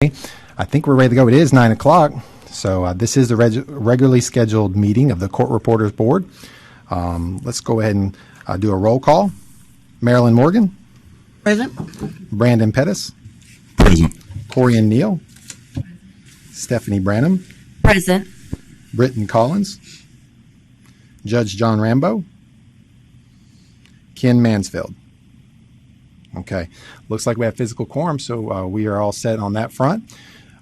I think we're ready to go. It is 9 o'clock. So this is the regularly scheduled meeting of the Court Reporters Board. Let's go ahead and do a roll call. Marilyn Morgan. Present. Brandon Pettis. Present. Corey and Neal. Stephanie Branham. Present. Britton Collins. Judge John Rambo. Ken Mansfield. Okay, looks like we have physical quorum, so we are all set on that front.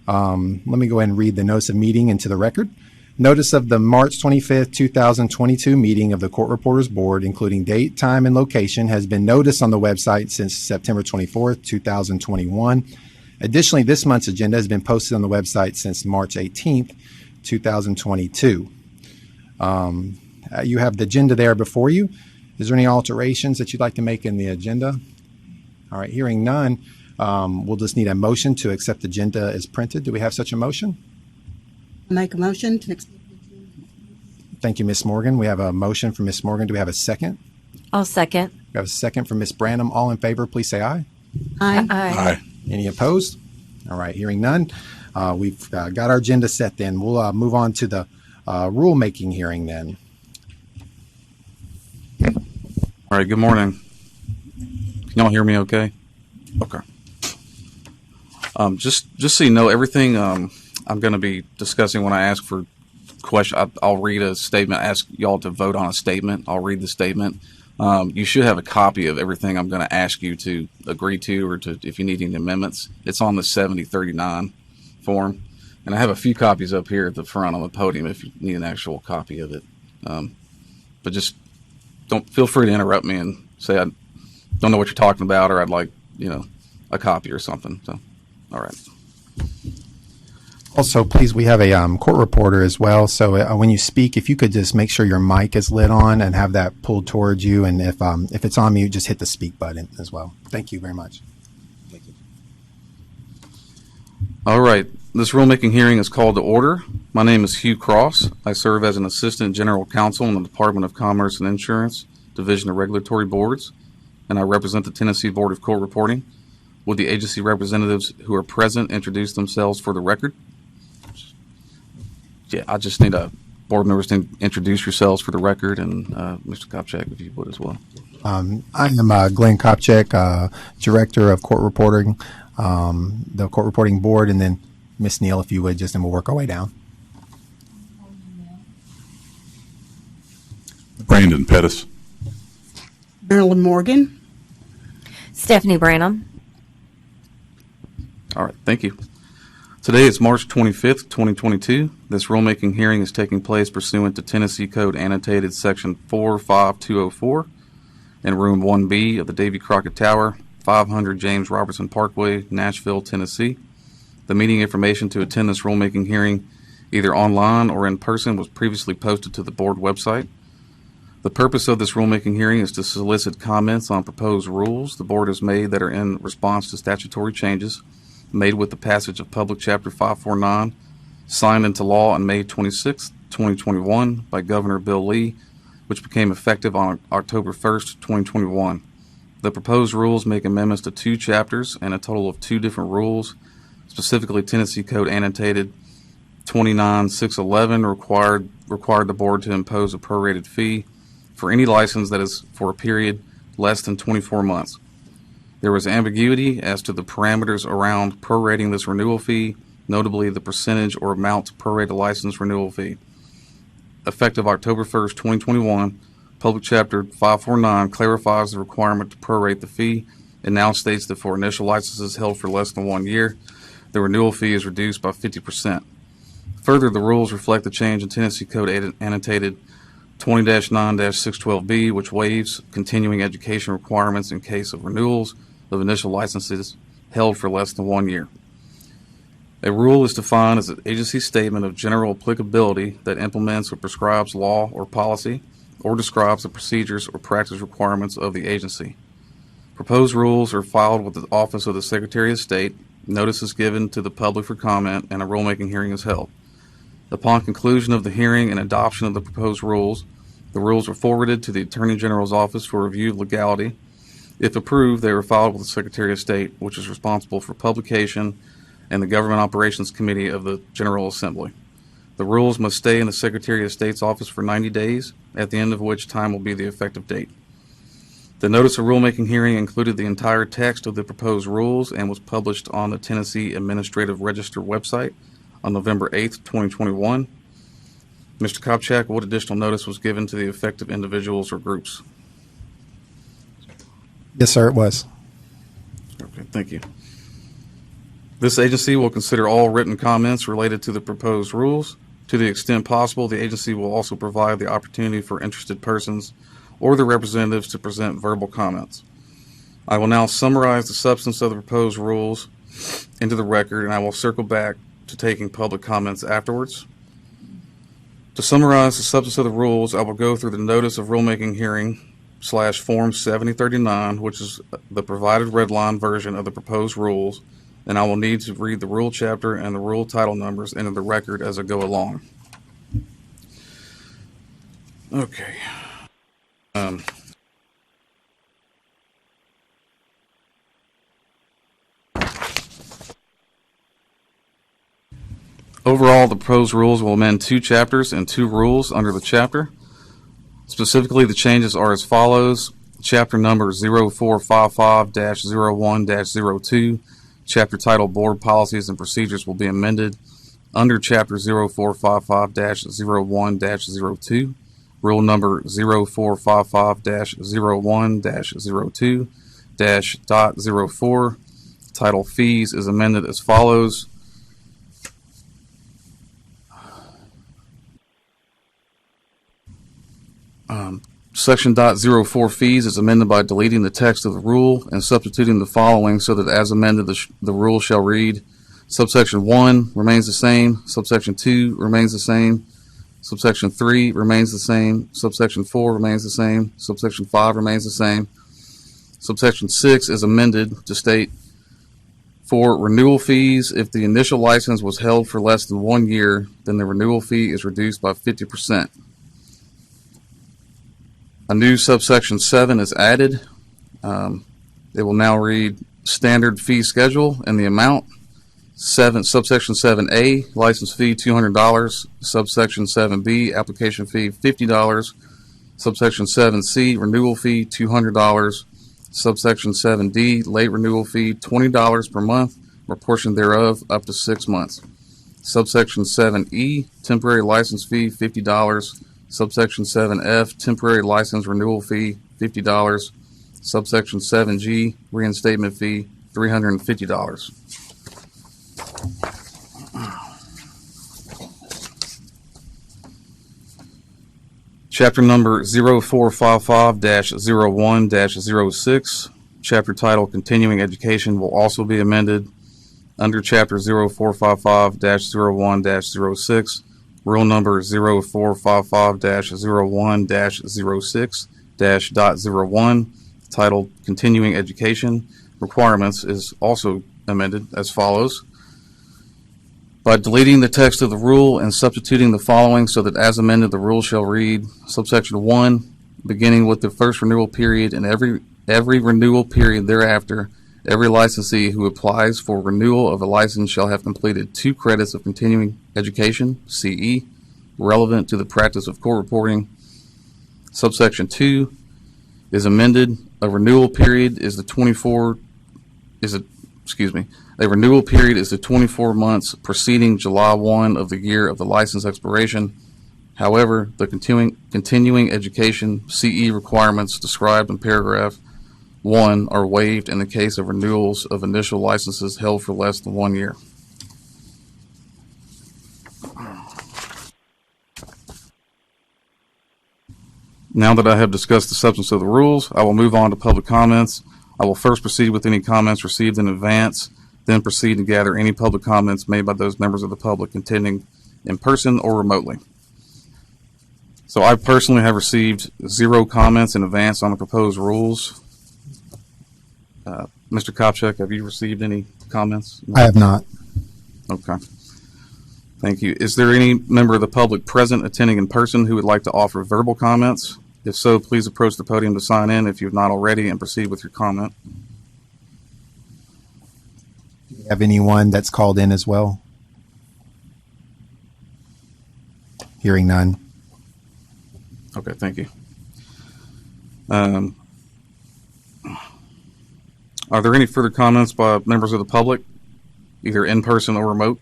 Let me go ahead and read the notice of meeting into the record. Notice of the March 25th, 2022 meeting of the Court Reporters Board, including date, time, and location, has been noticed on the website since September 24th, 2021. Additionally, this month's agenda has been posted on the website since March 18th, 2022. You have the agenda there before you. Is there any alterations that you'd like to make in the agenda? All right, hearing none, we'll just need a motion to accept the agenda as printed. Do we have such a motion? Make a motion to accept. Thank you, Ms. Morgan. We have a motion from Ms. Morgan. Do we have a second? I'll second. We have a second from Ms. Branham. All in favor, please say aye. Aye. Aye. Any opposed? All right, hearing none. We've got our agenda set then. We'll move on to the rulemaking hearing then. All right, good morning. Can y'all hear me okay? Okay. Just so you know, everything I'm going to be discussing when I ask for questions, I'll read a statement, ask y'all to vote on a statement. I'll read the statement. You should have a copy of everything I'm going to ask you to agree to, or to, if you need any amendments. It's on the 7039 form. And I have a few copies up here at the front on the podium if you need an actual copy of it. But just don't feel free to interrupt me and say I don't know what you're talking about, or I'd like, a copy or something. So, all right. Also, please, we have a court reporter as well. So when you speak, if you could just make sure your mic is lit on and have that pulled towards you. And if it's on mute, just hit the speak button as well. Thank you very much. Thank you. All right. This rulemaking hearing is called to order. My name is Hugh Cross. I serve as an Assistant General Counsel in the Department of Commerce and Insurance, Division of Regulatory Boards, and I represent the Tennessee Board of Court Reporting. Would the agency representatives who are present introduce themselves for the record? Yeah, I just need board members to introduce yourselves for the record, and Mr. Kopchak, if you would as well. I am Glenn Kopchak, Director of Court Reporting, the Court Reporting Board, and then Ms. Neal, if you would, and we'll work our way down. Brandon Pettis. Marilyn Morgan. Stephanie Branham. All right, thank you. Today is March 25th, 2022. This rulemaking hearing is taking place pursuant to Tennessee Code Annotated Section 45204 in Room 1B of the Davy Crockett Tower, 500 James Robertson Parkway, Nashville, Tennessee. The meeting information to attend this rulemaking hearing, either online or in person, was previously posted to the board website. The purpose of this rulemaking hearing is to solicit comments on proposed rules the board has made that are in response to statutory changes made with the passage of Public Chapter 549, signed into law on May 26, 2021 by Governor Bill Lee, which became effective on October 1st, 2021. The proposed rules make amendments to 2 chapters and a total of 2 different rules. Specifically, Tennessee Code Annotated 29611 required the board to impose a prorated fee for any license that is for a period less than 24 months. There was ambiguity as to the parameters around prorating this renewal fee, notably the percentage or amount to prorate a license renewal fee. Effective October 1st, 2021, Public Chapter 549 clarifies the requirement to prorate the fee and now states that for initial licenses held for less than 1 year, the renewal fee is reduced by 50%. Further, the rules reflect the change in Tennessee Code Annotated 20-9-612B, which waives continuing education requirements in case of renewals of initial licenses held for less than 1 year. A rule is defined as an agency statement of general applicability that implements or prescribes law or policy or describes the procedures or practice requirements of the agency. Proposed rules are filed with the Office of the Secretary of State, notice is given to the public for comment, and a rulemaking hearing is held. Upon conclusion of the hearing and adoption of the proposed rules, the rules are forwarded to the Attorney General's office for review of legality. If approved, they are filed with the Secretary of State, which is responsible for publication and the Government Operations Committee of the General Assembly. The rules must stay in the Secretary of State's office for 90 days, at the end of which time will be the effective date. The notice of rulemaking hearing included the entire text of the proposed rules and was published on the Tennessee Administrative Register website on November 8th, 2021. Mr. Kopchak, what additional notice was given to the affected individuals or groups? Yes, sir, it was. Okay, thank you. This agency will consider all written comments related to the proposed rules. To the extent possible, the agency will also provide the opportunity for interested persons or their representatives to present verbal comments. I will now summarize the substance of the proposed rules into the record, and I will circle back to taking public comments afterwards. To summarize the substance of the rules, I will go through the notice of rulemaking hearing / Form 7039, which is the provided red line version of the proposed rules, and I will need to read the rule chapter and the rule title numbers into the record as I go along. Okay. Overall, the proposed rules will amend 2 chapters and 2 rules under the chapter. Specifically, the changes are as follows. Chapter number 0455-01-02, chapter title Board Policies and Procedures will be amended. Under chapter 0455-01-02, rule number 0455-01-02-.04, title Fees is amended as follows. Section .04 fees is amended by deleting the text of the rule and substituting the following so that as amended the rule shall read: subsection 1 remains the same, subsection 2 remains the same, subsection 3 remains the same, subsection 4 remains the same, subsection 5 remains the same. Subsection 6 is amended to state, for renewal fees, if the initial license was held for less than 1 year, then the renewal fee is reduced by 50%. A new subsection 7 is added. It will now read standard fee schedule and the amount. Subsection 7A, license fee $200. Subsection 7B, application fee $50. Subsection 7C, renewal fee $200. Subsection 7D, late renewal fee $20 per month, or portion thereof up to 6 months. Subsection 7E, temporary license fee $50. Subsection 7F, temporary license renewal fee $50. Subsection 7G, reinstatement fee $350. Chapter number 0455-01-06, chapter title Continuing Education will also be amended. Under chapter 0455-01-06, rule number 0455-01-06-.01, titled Continuing Education Requirements, is also amended as follows. By deleting the text of the rule and substituting the following so that as amended the rule shall read: subsection 1, beginning with the first renewal period and every renewal period thereafter, every licensee who applies for renewal of a license shall have completed 2 credits of continuing education, CE, relevant to the practice of court reporting. Subsection 2 is amended. A renewal period is the 24 months preceding July 1 of the year of the license expiration. However, the continuing education CE requirements described in paragraph 1 are waived in the case of renewals of initial licenses held for less than 1 year. Now that I have discussed the substance of the rules, I will move on to public comments. I will first proceed with any comments received in advance, then proceed to gather any public comments made by those members of the public attending in person or remotely. So I personally have received 0 comments in advance on the proposed rules. Mr. Kopchak, have you received any comments? I have not. Okay. Thank you. Is there any member of the public present attending in person who would like to offer verbal comments? If so, please approach the podium to sign in if you have not already and proceed with your comment. Have anyone that's called in as well? Hearing none. Okay, thank you. Are there any further comments by members of the public, either in person or remote?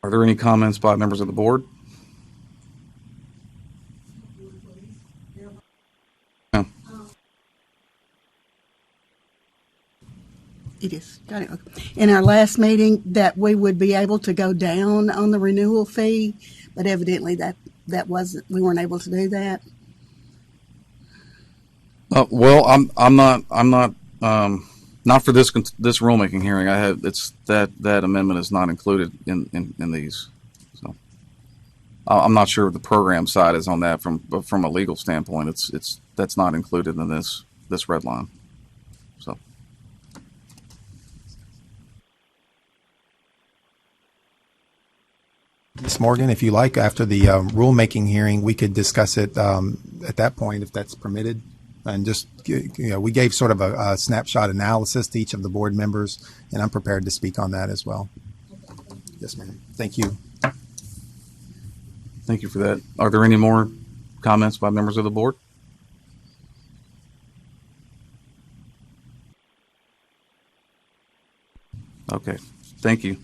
Are there any comments by members of the board? No. It is. Got it. Okay. In our last meeting, that we would be able to go down on the renewal fee, but evidently that wasn't, we weren't able to do that. Well, I'm not not for this rulemaking hearing. It's that amendment is not included in these. So I'm not sure what the program side is on that from a legal standpoint. That's not included in this red line. So. Ms. Morgan, if you like, after the rulemaking hearing, we could discuss it at that point if that's permitted. And just, we gave sort of a snapshot analysis to each of the board members, and I'm prepared to speak on that as well. Yes, ma'am. Thank you. Thank you for that. Are there any more comments by members of the board? Okay, thank you.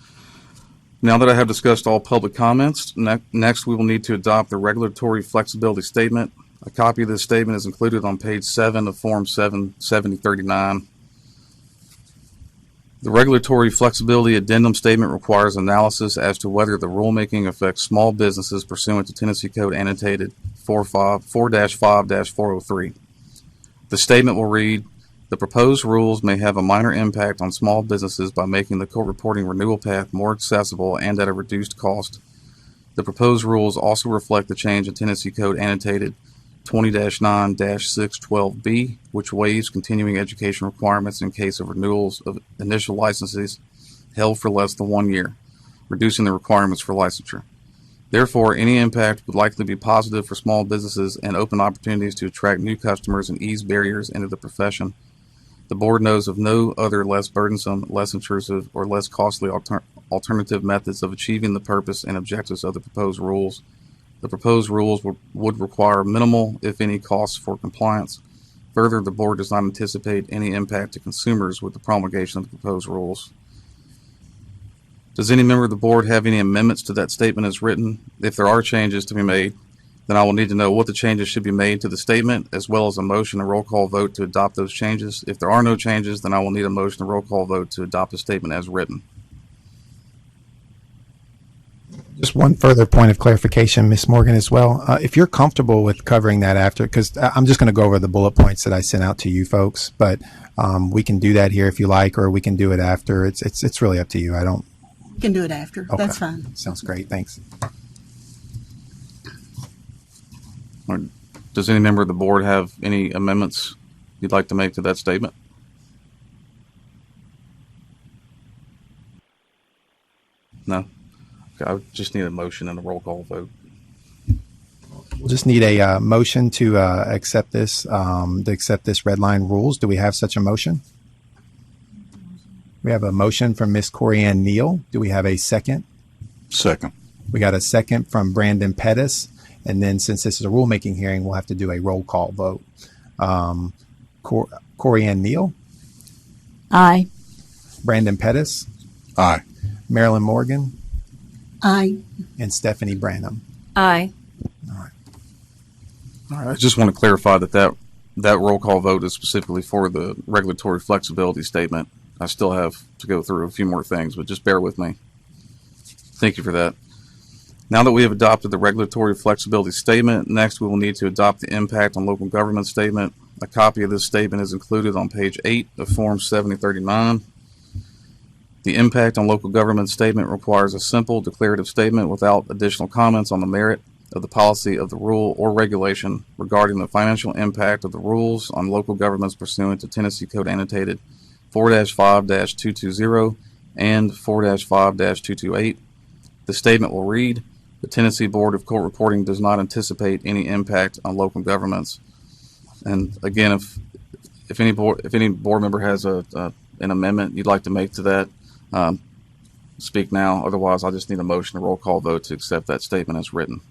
Now that I have discussed all public comments, next we will need to adopt the regulatory flexibility statement. A copy of this statement is included on page 7 of Form 7039. The regulatory flexibility addendum statement requires analysis as to whether the rulemaking affects small businesses pursuant to Tennessee Code annotated 4-5-403. The statement will read, the proposed rules may have a minor impact on small businesses by making the court reporting renewal path more accessible and at a reduced cost. The proposed rules also reflect the change in Tennessee Code annotated 20-9-612B, which waives continuing education requirements in case of renewals of initial licenses held for less than 1 year, reducing the requirements for licensure. Therefore, any impact would likely be positive for small businesses and open opportunities to attract new customers and ease barriers into the profession. The board knows of no other less burdensome, less intrusive, or less costly alternative methods of achieving the purpose and objectives of the proposed rules. The proposed rules would require minimal, if any, costs for compliance. Further, the board does not anticipate any impact to consumers with the promulgation of the proposed rules. Does any member of the board have any amendments to that statement as written? If there are changes to be made, then I will need to know what the changes should be made to the statement, as well as a motion and roll call vote to adopt those changes. If there are no changes, then I will need a motion and roll call vote to adopt the statement as written. Just one further point of clarification, Ms. Morgan, as well. If you're comfortable with covering that after, because I'm just going to go over the bullet points that I sent out to you folks, but we can do that here if you like, or we can do it after. It's really up to you. I don't. You can do it after. Okay. That's fine. Sounds great. Thanks. Or does any member of the board have any amendments you'd like to make to that statement? No? Okay, I just need a motion and a roll call vote. We'll just need a motion to accept this red line rules. Do we have such a motion? We have a motion from Ms. Corianne Neal. Do we have a second? Second. We got a second from Brandon Pettis. And then since this is a rulemaking hearing, we'll have to do a roll call vote. Corianne Neal, Aye. Brandon Pettis, Aye. Marilyn Morgan, Aye. and Stephanie Branham. Aye. All right, I just want to clarify that roll call vote is specifically for the regulatory flexibility statement. I still have to go through a few more things, but just bear with me. Thank you for that. Now that we have adopted the regulatory flexibility statement, next we will need to adopt the impact on local government statement. A copy of this statement is included on page 8 of Form 7039. The impact on local government statement requires a simple declarative statement without additional comments on the merit of the policy of the rule or regulation regarding the financial impact of the rules on local governments pursuant to Tennessee Code annotated 4-5-220 and 4-5-228. The statement will read, the Tennessee Board of Court Reporting does not anticipate any impact on local governments. And again, if any board member has an amendment you'd like to make to that, speak now. Otherwise, I just need a motion, a roll call vote to accept that statement as written.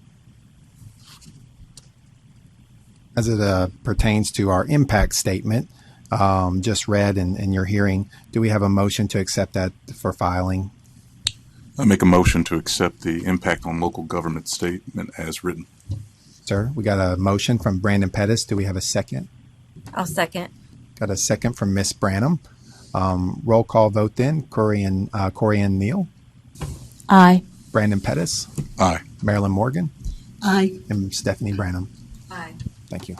As it pertains to our impact statement, just read in your hearing, do we have a motion to accept that for filing? I make a motion to accept the impact on local government statement as written. Sir, we got a motion from Brandon Pettis. Do we have a second? I'll second. Got a second from Miss Branham. Roll call vote then. Corey and Neal. Aye. Brandon Pettis. Aye. Marilyn Morgan. Aye. And Stephanie Branham. Aye. Thank you.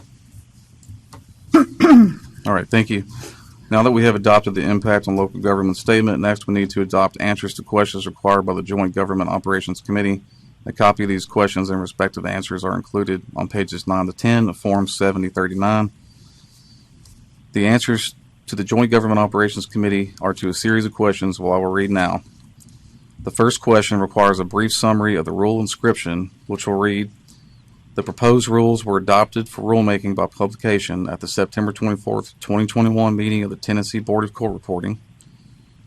All right, thank you. Now that we have adopted the impact on local government statement, next we need to adopt answers to questions required by the Joint Government Operations Committee. A copy of these questions and respective answers are included on pages 9 to 10 of Form 7039. The answers to the Joint Government Operations Committee are to a series of questions which I will read now. The first question requires a brief summary of the rule inscription, which will read, the proposed rules were adopted for rulemaking by publication at the September 24th, 2021 meeting of the Tennessee Board of Court Reporting.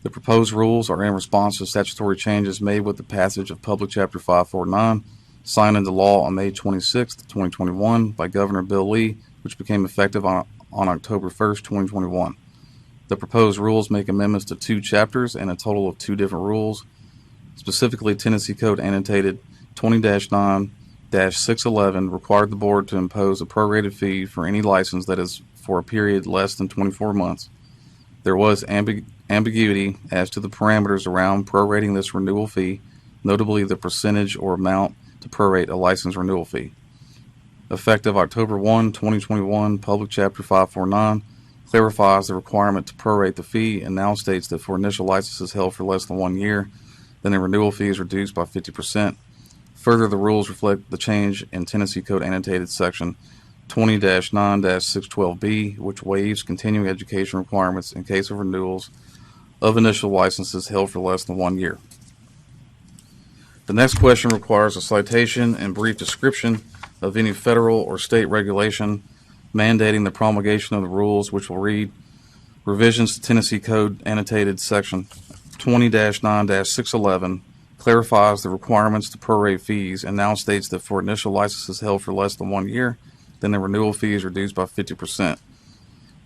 The proposed rules are in response to statutory changes made with the passage of Public Chapter 549, signed into law on May 26th, 2021 by Governor Bill Lee, which became effective on October 1st, 2021. The proposed rules make amendments to 2 chapters and a total of 2 different rules. Specifically, Tennessee Code annotated 20-9-611 required the board to impose a prorated fee for any license that is for a period less than 24 months. There was ambiguity as to the parameters around prorating this renewal fee, notably the percentage or amount to prorate a license renewal fee. Effective October 1, 2021, Public Chapter 549 clarifies the requirement to prorate the fee and now states that for initial licenses held for less than 1 year, then the renewal fee is reduced by 50%. Further, the rules reflect the change in Tennessee Code annotated section 20-9-612B, which waives continuing education requirements in case of renewals of initial licenses held for less than 1 year. The next question requires a citation and brief description of any federal or state regulation mandating the promulgation of the rules, which will read, revisions to Tennessee Code annotated section 20-9-611 clarifies the requirements to prorate fees and now states that for initial licenses held for less than 1 year, then the renewal fee is reduced by 50%.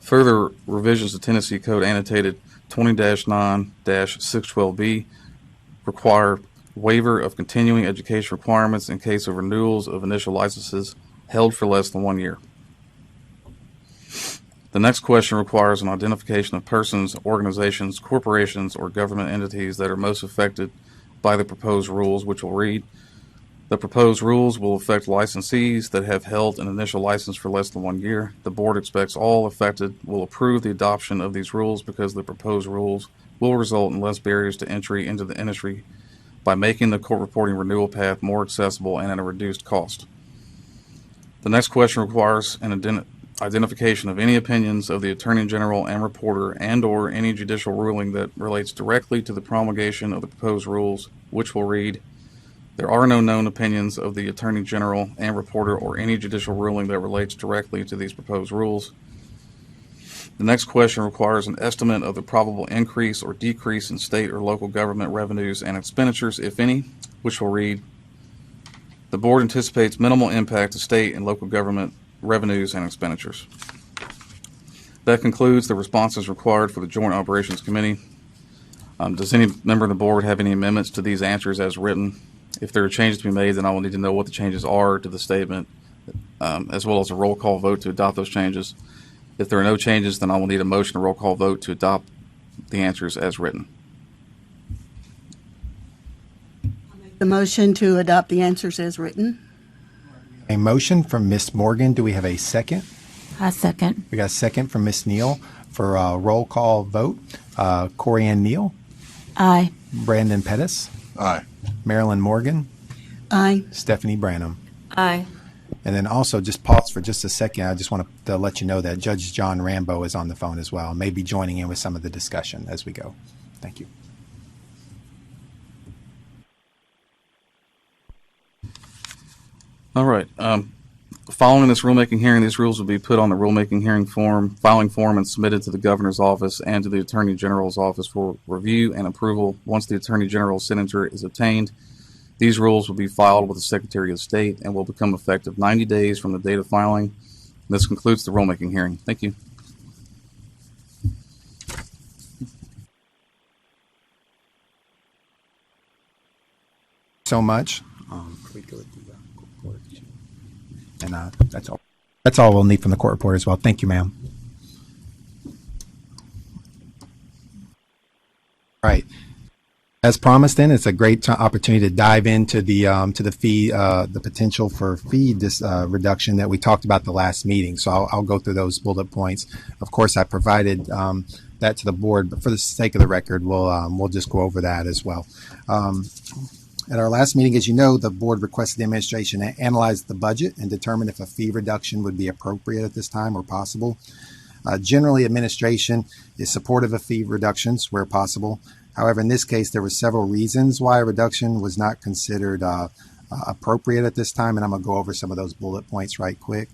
Further revisions to Tennessee Code annotated 20-9-612B require waiver of continuing education requirements in case of renewals of initial licenses held for less than 1 year. The next question requires an identification of persons, organizations, corporations, or government entities that are most affected by the proposed rules, which will read, the proposed rules will affect licensees that have held an initial license for less than 1 year. The board expects all affected will approve the adoption of these rules because the proposed rules will result in less barriers to entry into the industry by making the court reporting renewal path more accessible and at a reduced cost. The next question requires an identification of any opinions of the Attorney General and reporter and/or any judicial ruling that relates directly to the promulgation of the proposed rules, which will read, there are no known opinions of the Attorney General and reporter or any judicial ruling that relates directly to these proposed rules. The next question requires an estimate of the probable increase or decrease in state or local government revenues and expenditures, if any, which will read, the board anticipates minimal impact to state and local government revenues and expenditures. That concludes the responses required for the Joint Operations Committee. Does any member of the board have any amendments to these answers as written? If there are changes to be made, then I will need to know what the changes are to the statement, as well as a roll call vote to adopt those changes. If there are no changes, then I will need a motion, a roll call vote to adopt the answers as written. The motion to adopt the answers as written. A motion from Miss Morgan. Do we have a second? I second. We got a second from Miss Neal for a roll call vote. Corey Ann Neal, Aye. Brandon Pettis, Aye. Marilyn Morgan, Aye. Stephanie Branham. Aye. And then also just pause for just a second. I just want to let you know that Judge John Rambo is on the phone as well, may be joining in with some of the discussion as we go. Thank you. All right. Following this rulemaking hearing, these rules will be put on the rulemaking hearing filing form, and submitted to the Governor's office and to the Attorney General's office for review and approval. Once the Attorney General's signature is obtained, these rules will be filed with the Secretary of State and will become effective 90 days from the date of filing. This concludes the rulemaking hearing. Thank you. So much. We go with the court report. And that's all. That's all we'll need from the court report as well. Thank you, ma'am. All right. As promised, then it's a great opportunity to dive into the fee, the potential for fee reduction that we talked about the last meeting. So I'll go through those bullet points. Of course, I provided that to the board, but for the sake of the record, we'll just go over that as well. At our last meeting, as you know, the board requested the administration to analyze the budget and determine if a fee reduction would be appropriate at this time or possible. Generally, administration is supportive of fee reductions where possible. However, in this case, there were several reasons why a reduction was not considered appropriate at this time, and I'm going to go over some of those bullet points right quick.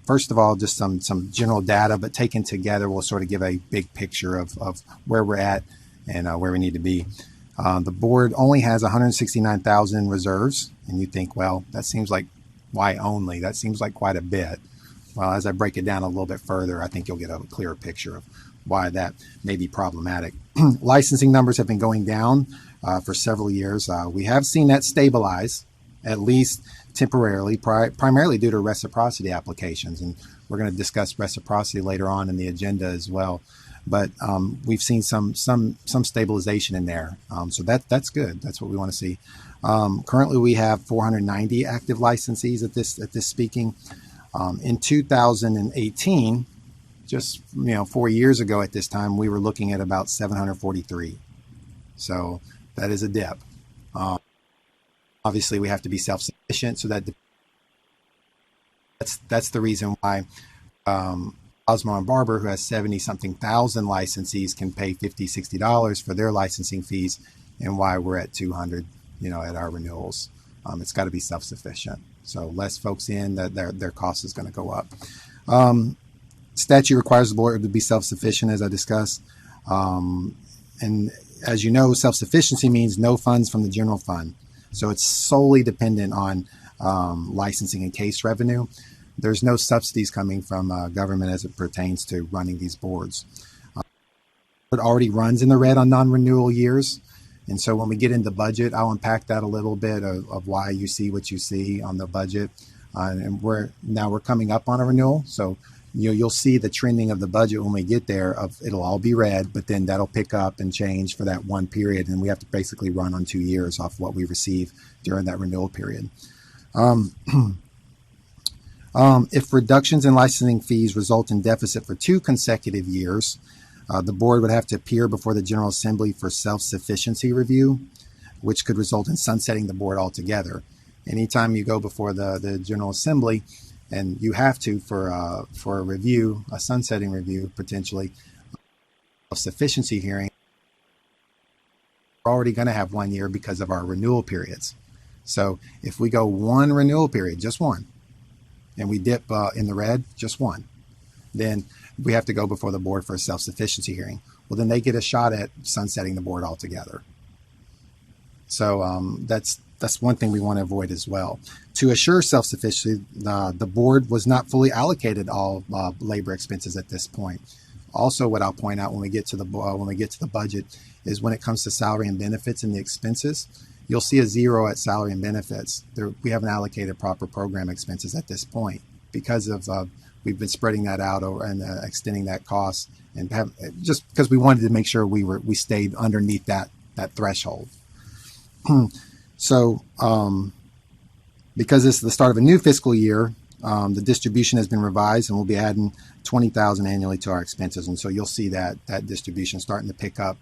First of all, just some general data, but taken together will sort of give a big picture of where we're at and where we need to be. The board only has 169,000 reserves, and you think, well, that seems like, why only? That seems like quite a bit. Well, as I break it down a little bit further, I think you'll get a clearer picture of why that may be problematic. Licensing numbers have been going down for several years. We have seen that stabilize, at least temporarily, primarily due to reciprocity applications, and we're going to discuss reciprocity later on in the agenda as well. But we've seen some stabilization in there, so that's good. That's what we want to see. Currently, we have 490 active licensees at this speaking. In 2018, just 4 years ago at this time, we were looking at about 743. So that is a dip. Obviously, we have to be self-sufficient, so that's the reason why. Osmo and Barber, who has 70-something thousand licensees, can pay $50, $60 for their licensing fees, and why we're at 200, at our renewals. It's got to be self-sufficient. So less folks in, their cost is going to go up. Statute requires the board to be self-sufficient, as I discussed. And as you know, self-sufficiency means no funds from the general fund. So it's solely dependent on licensing and case revenue. There's no subsidies coming from government as it pertains to running these boards. It already runs in the red on non-renewal years. And so when we get into budget, I'll unpack that a little bit of why you see what you see on the budget. And we're coming up on a renewal. So you'll see the trending of the budget when we get there. It'll all be red, but then that'll pick up and change for that one period. And we have to basically run on 2 years off what we receive during that renewal period. If reductions in licensing fees result in deficit for 2 consecutive years, the board would have to appear before the General Assembly for self-sufficiency review, which could result in sunsetting the board altogether. Anytime you go before the General Assembly, and you have to for a review, a sunsetting review potentially, of sufficiency hearing, we're already going to have 1 year because of our renewal periods. So if we go one renewal period, just one, and we dip in the red, just one, then we have to go before the board for a self-sufficiency hearing. Well, then they get a shot at sunsetting the board altogether. So that's one thing we want to avoid as well. To assure self-sufficiency, the board was not fully allocated all labor expenses at this point. Also, what I'll point out when we get to the budget is when it comes to salary and benefits and the expenses, you'll see a zero at salary and benefits. We haven't allocated proper program expenses at this point because of we've been spreading that out and extending that cost, and just because we wanted to make sure we stayed underneath that threshold. So because this is the start of a new fiscal year, the distribution has been revised, and we'll be adding $20,000 annually to our expenses, and so you'll see that distribution starting to pick up.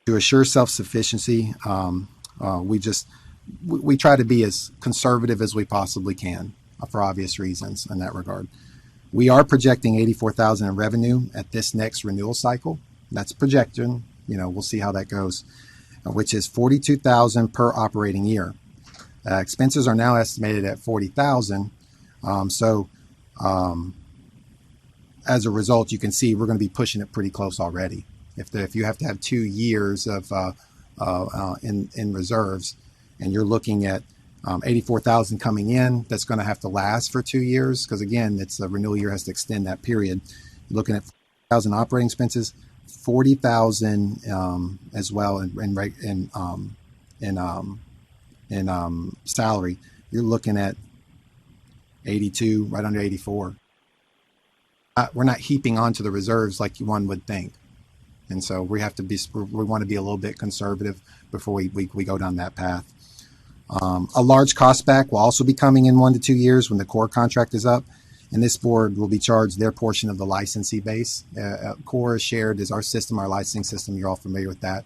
To assure self-sufficiency, we try to be as conservative as we possibly can for obvious reasons in that regard. We are projecting $84,000 in revenue at this next renewal cycle. That's projection. We'll see how that goes, which is $42,000 per operating year. Expenses are now estimated at 40,000. As a result, you can see we're going to be pushing it pretty close already. If you have to have 2 years of in reserves, and you're looking at 84,000 coming in, that's going to have to last for 2 years, because again, it's a renewal year, has to extend that period. You're looking at 40,000 operating expenses, 40,000 as well in salary. You're looking at 82, right under 84. We're not heaping onto the reserves like one would think. And so we want to be a little bit conservative before we go down that path. A large cost back will also be coming in 1 to 2 years when the core contract is up. And this board will be charged their portion of the licensee base. Core is shared as our system, our licensing system. You're all familiar with that,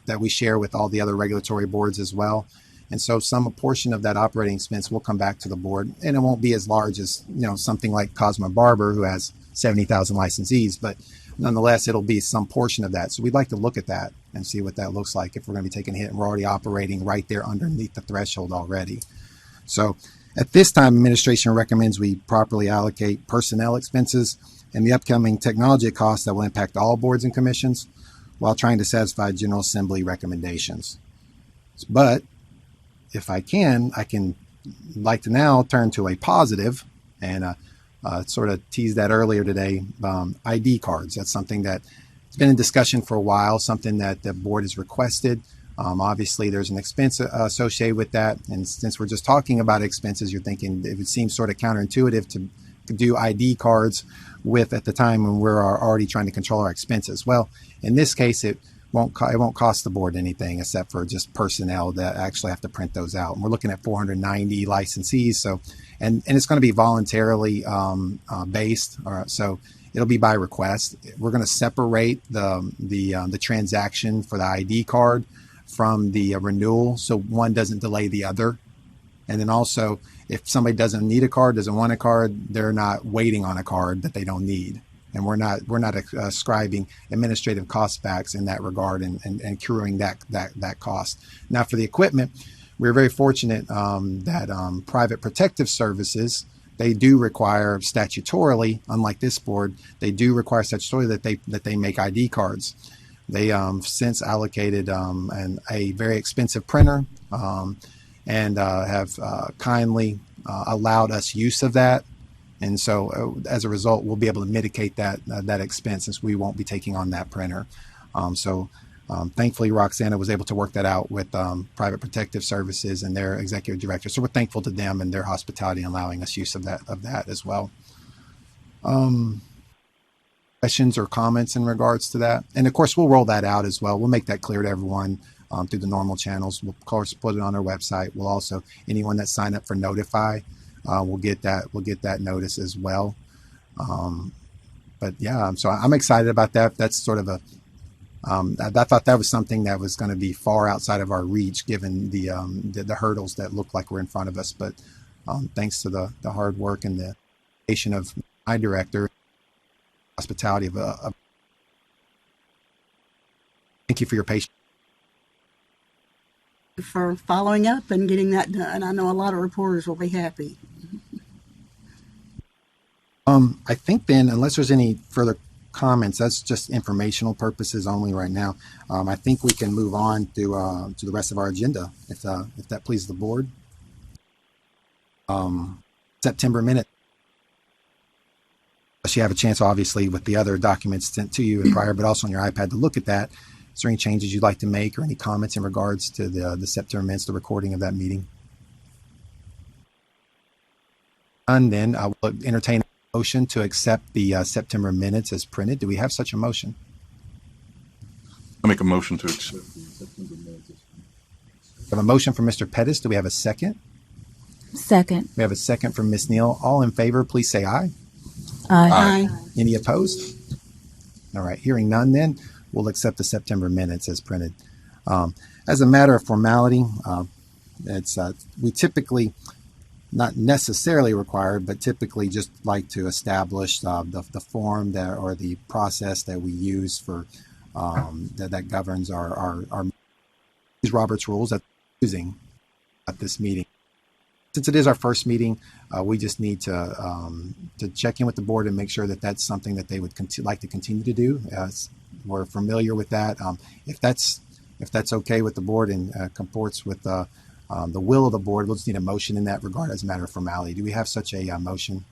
that we share with all the other regulatory boards as well. And so some portion of that operating expense will come back to the board, and it won't be as large as, something like Cosmo Barber, who has 70,000 licensees, but nonetheless, it'll be some portion of that. So we'd like to look at that and see what that looks like if we're going to be taking a hit and we're already operating right there underneath the threshold already. So at this time, administration recommends we properly allocate personnel expenses and the upcoming technology costs that will impact all boards and commissions while trying to satisfy General Assembly recommendations. But if I can like to now turn to a positive and sort of teased that earlier today, ID cards. That's something that's been in discussion for a while, something that the board has requested. Obviously, there's an expense associated with that. And since we're just talking about expenses, you're thinking it would seem sort of counterintuitive to do ID cards at the time when we're already trying to control our expenses. Well, in this case, it won't cost the board anything except for just personnel that actually have to print those out. And we're looking at 490 licensees. So, and it's going to be voluntarily based. So it'll be by request. We're going to separate the transaction for the ID card from the renewal, so one doesn't delay the other. And then also, if somebody doesn't need a card, doesn't want a card, they're not waiting on a card that they don't need. And we're not ascribing administrative cost backs in that regard and accruing that cost. Now, for the equipment, we're very fortunate that private protective services, they do require statutorily, unlike this board, they do require statutorily that they make ID cards. They since allocated a very expensive printer and have kindly allowed us use of that. And so as a result, we'll be able to mitigate that expense since we won't be taking on that printer. Thankfully, Roxana was able to work that out with Private Protective Services and their executive director. So we're thankful to them and their hospitality in allowing us use of that as well. Questions or comments in regards to that? And of course, we'll roll that out as well. We'll make that clear to everyone through the normal channels. We'll of course put it on our website. We'll also, anyone that signed up for Notify, we'll get that notice as well. But yeah, so I'm excited about that. That's sort of I thought that was something that was going to be far outside of our reach, given the hurdles that look like were in front of us. But thanks to the hard work and the dedication of my director, hospitality of thank you for your patience. For following up and getting that done. I know a lot of reporters will be happy. I think then, unless there's any further comments, that's just informational purposes only right now. I think we can move on to the rest of our agenda, if that pleases the board. September minute. Unless you have a chance, obviously, with the other documents sent to you in prior, but also on your iPad to look at that. Is there any changes you'd like to make or any comments in regards to the September minutes, the recording of that meeting? And then I will entertain a motion to accept the September minutes as printed. Do we have such a motion? I make a motion to accept the September minutes. We have a motion from Mr. Pettis. Do we have a second? Second. We have a second from Ms. Neal. All in favor, please say aye. Aye. Any opposed? All right. Hearing none, then we'll accept the September minutes as printed. As a matter of formality, we typically, not necessarily required, but typically just like to establish the form or the process that we use for that governs our Robert's rules that we're using at this meeting. Since it is our first meeting, we just need to check in with the board and make sure that that's something that they would like to continue to do. We're familiar with that. If that's okay with the board and comports with the will of the board, we'll just need a motion in that regard as a matter of formality. Do we have such a motion?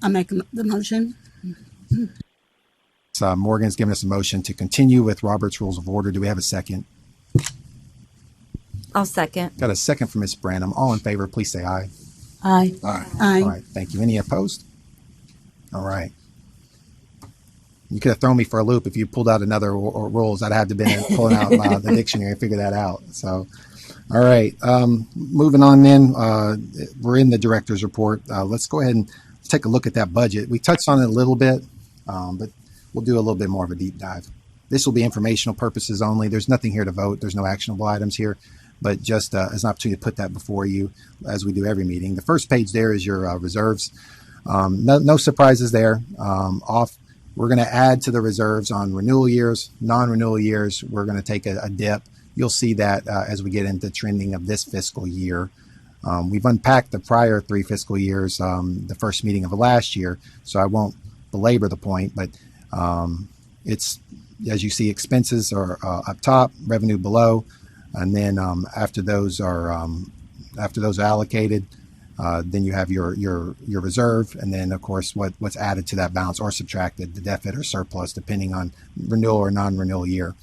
I make the motion. So Morgan's given us a motion to continue with Robert's Rules of Order. Do we have a second? I'll second. Got a second from Ms. Branham. All in favor, please say aye. Aye. Aye. All right, thank you. Any opposed? All right. You could have thrown me for a loop if you pulled out another rules. I'd have to been pulling out the dictionary and figure that out. So, all right. Moving on then, we're in the director's report. Let's go ahead and take a look at that budget. We touched on it a little bit, but we'll do a little bit more of a deep dive. This will be informational purposes only. There's nothing here to vote. There's no actionable items here, but just as an opportunity to put that before you as we do every meeting. The first page there is your reserves. No surprises there. We're going to add to the reserves on renewal years, non-renewal years. We're going to take a dip. You'll see that as we get into trending of this fiscal year. We've unpacked the prior 3 fiscal years, the first meeting of last year, so I won't belabor the point, but it's, as you see, expenses are up top, revenue below, and then after those are allocated, then you have your reserve, and then of course what's added to that balance or subtracted, the deficit or surplus, depending on renewal or non-renewal year.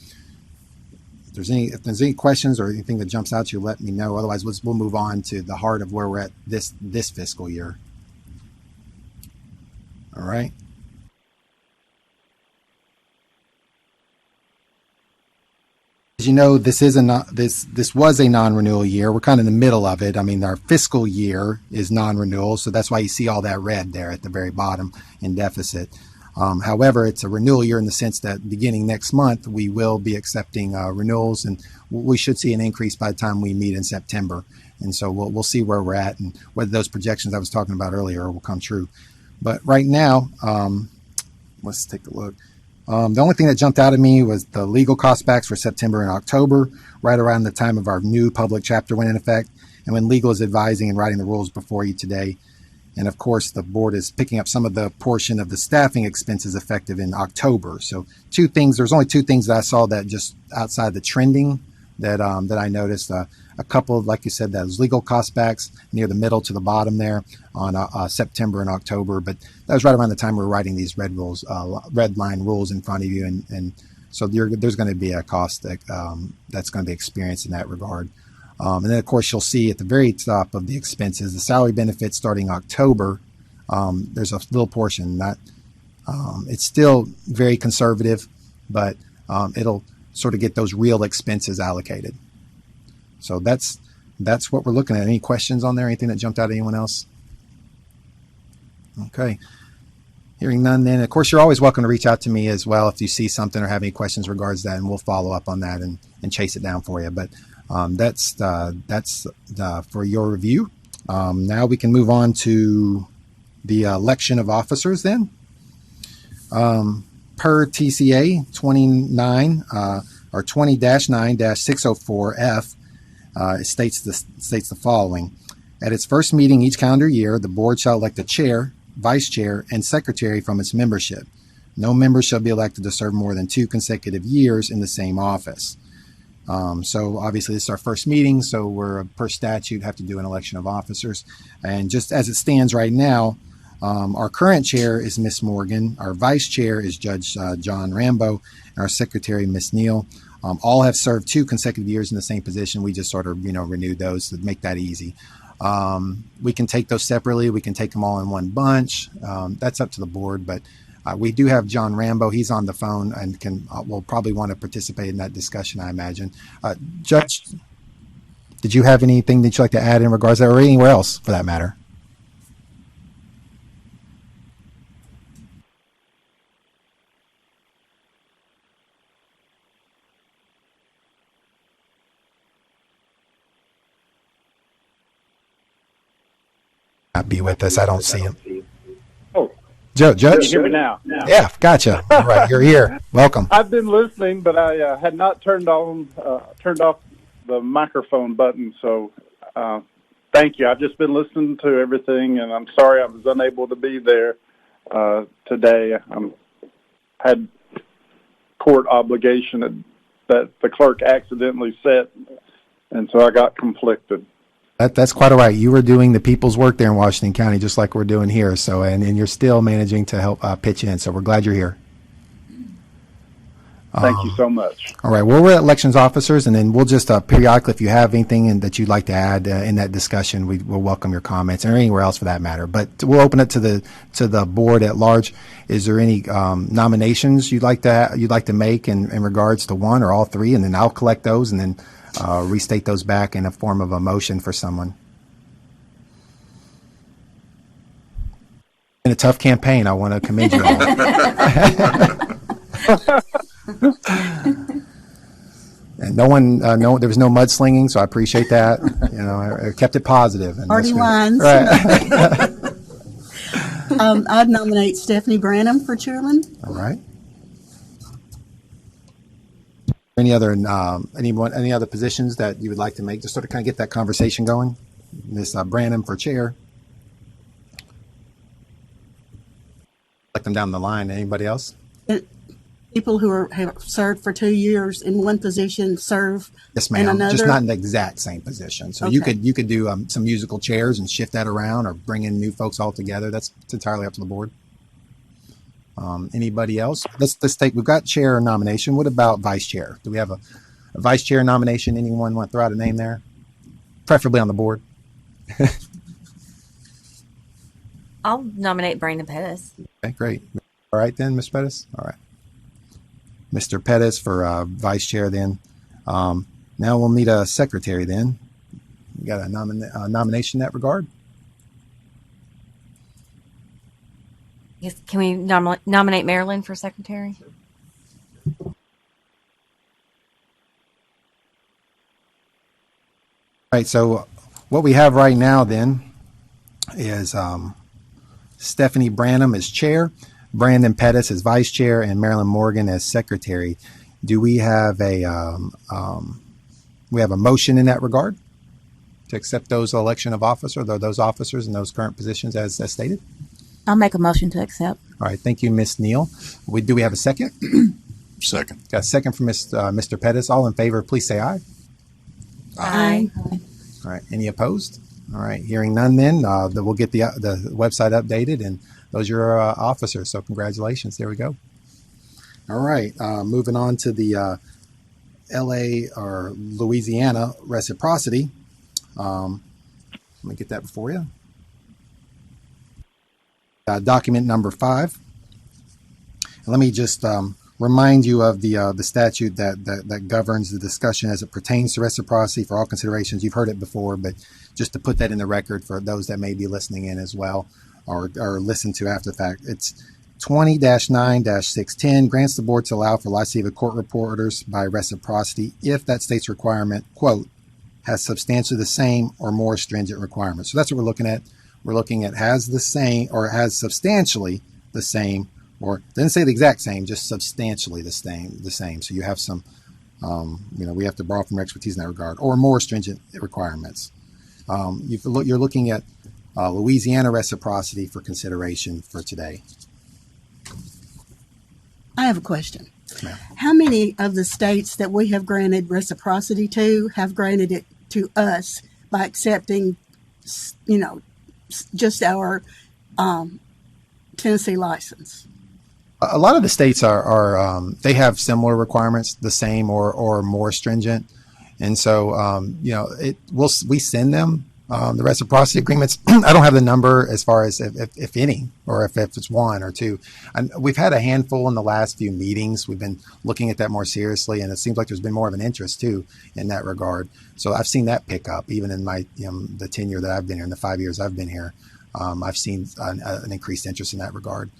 If there's any questions or anything that jumps out to you, let me know. Otherwise, we'll move on to the heart of where we're at this fiscal year. All right. As you know, this was a non-renewal year. We're kind of in the middle of it. I mean, our fiscal year is non-renewal, so that's why you see all that red there at the very bottom in deficit. However, it's a renewal year in the sense that beginning next month, we will be accepting renewals, and we should see an increase by the time we meet in September. And so we'll see where we're at and whether those projections I was talking about earlier will come true. But right now, let's take a look. The only thing that jumped out at me was the legal cost backs for September and October, right around the time of our new public chapter went in effect, and when legal is advising and writing the rules before you today. And of course, the board is picking up some of the portion of the staffing expenses effective in October. So there's only 2 things that I saw that just outside the trending that I noticed. A couple of, like you said, those legal cost backs near the middle to the bottom there on September and October. But that was right around the time we were writing these red line rules in front of you. And so there's going to be a cost that's going to be experienced in that regard. And then, of course, you'll see at the very top of the expenses, the salary benefits starting October. There's a little portion that it's still very conservative, but it'll sort of get those real expenses allocated. So that's what we're looking at. Any questions on there? Anything that jumped out at anyone else? Okay. Hearing none, then, of course, you're always welcome to reach out to me as well if you see something or have any questions regards that, and we'll follow up on that and chase it down for you. But that's for your review. Now we can move on to the election of officers then. Per TCA 29 or 20-9-604F, it states the following. At its first meeting each calendar year, the board shall elect a chair, vice chair, and secretary from its membership. No member shall be elected to serve more than 2 consecutive years in the same office. So obviously this is our first meeting, so we're per statute have to do an election of officers. And just as it stands right now, our current chair is Miss Morgan, our vice chair is Judge John Rambo, and our secretary, Miss Neal. All have served 2 consecutive years in the same position. We just sort of, renewed those to make that easy. We can take those separately. We can take them all in one bunch. That's up to the board, but we do have John Rambo. He's on the phone and will probably want to participate in that discussion, I imagine. Judge, did you have anything that you'd like to add in regards to that, or anywhere else for that matter? Not be with us. I don't see him. Oh, Judge? can you hear me now? Yeah, gotcha. All right, you're here. Welcome. I've been listening, but I had not turned off the microphone button. So thank you. I've just been listening to everything, and I'm sorry I was unable to be there today. I had court obligation that the clerk accidentally set, and so I got conflicted. That's quite all right. You were doing the people's work there in Washington County, just like we're doing here. So, and you're still managing to help pitch in. So we're glad you're here. Thank you so much. All right. Well, we're elections officers, and then we'll just periodically, if you have anything that you'd like to add in that discussion, we'll welcome your comments, or anywhere else for that matter. But we'll open it to the board at large. Is there any nominations you'd like to make in regards to one or all three, and then I'll collect those and then restate those back in a form of a motion for someone. In a tough campaign, I want to commend you all. And there was no mudslinging, so I appreciate that. I kept it positive. And Party lines. Right. I'd nominate Stephanie Branham for chairman. All right. Any other positions that you would like to make, just sort of kind of get that conversation going? Miss Branham for chair. Select them down the line. Anybody else? People who have served for 2 years in one position serve Yes, in ma'am. another. Just not in the exact same position. So Okay. you could do some musical chairs and shift that around, or bring in new folks altogether. It's entirely up to the board. Anybody else? Let's take. We've got chair nomination. What about vice chair? Do we have a vice chair nomination? Anyone want to throw out a name there? Preferably on the board. I'll nominate Brandon Pettis. Okay, great. All right then, Mr. Pettis. All right. Mr. Pettis for vice chair then. Now we'll need a secretary then. We got a nomination in that regard? Yes, can we nominate Marilyn for secretary? All right, so what we have right now then is Stephanie Branham as chair, Brandon Pettis as vice chair, and Marilyn Morgan as secretary. Do we have a motion in that regard to accept those election of officer, those officers in those current positions as stated? I'll make a motion to accept. All right, thank you, Ms. Neal. Do we have a second? Second. Got a second from Mr. Pettis. All in favor, please say aye. Aye. All right, any opposed? All right, hearing none then, we'll get the website updated, and those are your officers, so congratulations. There we go. All right, moving on to the LA or Louisiana reciprocity. Let me get that before you. Document number 5. And let me just remind you of the statute that governs the discussion as it pertains to reciprocity for all considerations. You've heard it before, but just to put that in the record for those that may be listening in as well, or listen to after the fact. It's 20-9-610 grants the board to allow for licensee of court reporters by reciprocity if that state's requirement, quote, has substantially the same or more stringent requirements. So that's what we're looking at. We're looking at has the same or has substantially the same, or didn't say the exact same, just substantially the same. So you have some, we have to borrow from expertise in that regard, or more stringent requirements. You're looking at Louisiana reciprocity for consideration for today. I have a question. Ma'am. How many of the states that we have granted reciprocity to have granted it to us by accepting, just our Tennessee license? A lot of the states are they have similar requirements, the same or more stringent, and so we send them the reciprocity agreements. I don't have the number as far as if any, or if it's one or two. And we've had a handful in the last few meetings. We've been looking at that more seriously, and it seems like there's been more of an interest too in that regard. So I've seen that pick up even in my the tenure that I've been here, in the 5 years I've been here. I've seen an increased interest in that regard.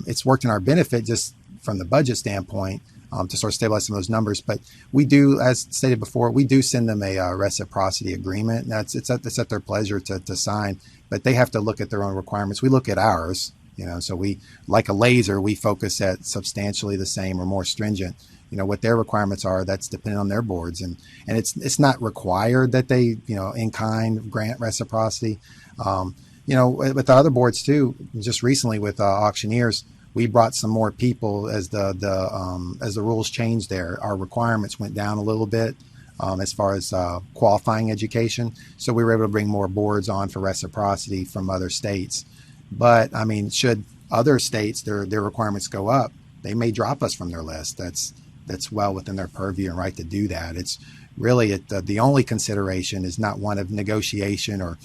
It's worked in our benefit just from the budget standpoint to sort of stabilize some of those numbers. But we do, as stated before, we do send them a reciprocity agreement. Now it's at their pleasure to sign, but they have to look at their own requirements. We look at ours, so we, like a laser, we focus at substantially the same or more stringent. what their requirements are. That's dependent on their boards, and it's not required that they, in kind grant reciprocity. With the other boards too, just recently with auctioneers, we brought some more people as the rules changed there. Our requirements went down a little bit as far as qualifying education. So we were able to bring more boards on for reciprocity from other states. But I mean, should other states, their requirements go up, they may drop us from their list. That's well within their purview and right to do that. It's really the only consideration is not one of negotiation or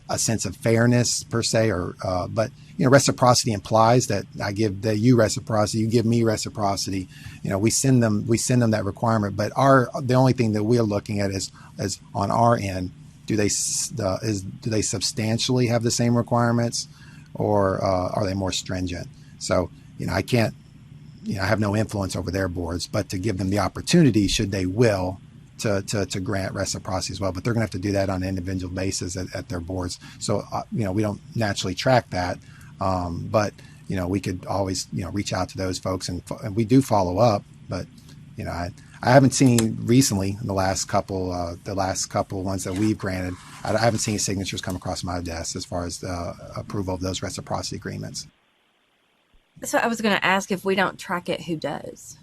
a sense of fairness per se, but reciprocity implies that you reciprocity, you give me reciprocity. We send them that requirement, but the only thing that we're looking at is on our end, do they substantially have the same requirements, or are they more stringent? So I can't, I have no influence over their boards, but to give them the opportunity, should they will, to grant reciprocity as well. But they're going to have to do that on an individual basis at their boards. So, we don't naturally track that. But, we could always, reach out to those folks and we do follow up. But, I haven't seen recently in the last couple ones that we've granted, I haven't seen signatures come across my desk as far as the approval of those reciprocity agreements. So I was going to ask, if we don't track it, who does?